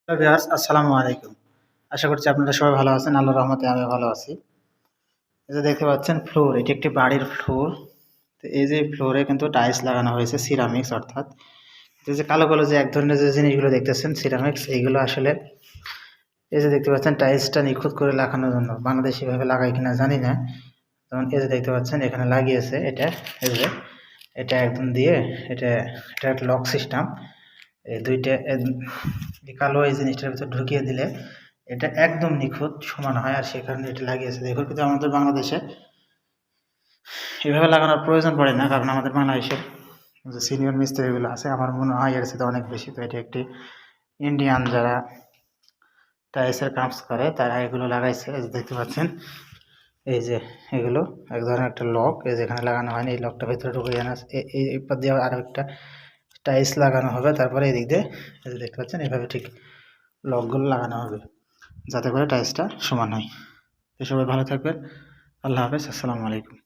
Hello viewers, আসসালামু আলাইকুম। আশা করছি আপনারা সবাই ভালো আছেন। আল্লাহর রহমতে আমিও ভালো আছি। এই যে দেখতে পাচ্ছেন ফ্লোর, এটি একটি বাড়ির ফ্লোর। তো এই যে ফ্লোরে কিন্তু টাইলস লাগানো হয়েছে সিরামিক্স অর্থাৎ এই যে কালো, কালো যে এক ধরনের যে জিনিসগুলো দেখতেছেন সিরামিক্স এইগুলো আসলে এই যে দেখতে পাচ্ছেন টাইলসটা নিখুঁত করে লাগানোর জন্য। বাংলাদেশে এভাবে লাগায় কিনা জানি না। যেমন এই যে দেখতে পাচ্ছেন এখানে লাগিয়েছে এটা এই যে এটা একদম দিয়ে এটা এটা একটা লক সিস্টেম। এই ২ টা এই কালো এই জিনিসটার ভিতর ঢুকিয়ে দিলে এটা একদম নিখুঁত সমান হয় আর সে কারণে এটা লাগিয়েছে। দেখুন কিন্তু আমাদের বাংলাদেশে এভাবে লাগানোর প্রয়োজন পড়ে না, কারণ আমাদের বাংলাদেশের যে সিনিয়র মিস্ত্রিগুলো আছে আমার মনে হয় এর সাথে অনেক বেশি। তো এটা একটি ইন্ডিয়ান যারা টাইলসের কাজ করে তারা এগুলো লাগাইছে। এই যে দেখতে পাচ্ছেন এই যে এগুলো এক ধরনের একটা লক এই যে এখানে লাগানো হয়নি, এই লকটা ভেতরে ঢুকিয়ে আনা এই পাশ দিয়ে আরও একটা টাইলস লাগানো হবে। তারপরে এদিক দিয়ে এই যে দেখতে পাচ্ছেন এভাবে ঠিক লকগুলো লাগানো হবে যাতে করে টাইলসটা সমান হয়। তো সবাই ভালো থাকবেন। আল্লাহ হাফেজ। আসসালামু আলাইকুম।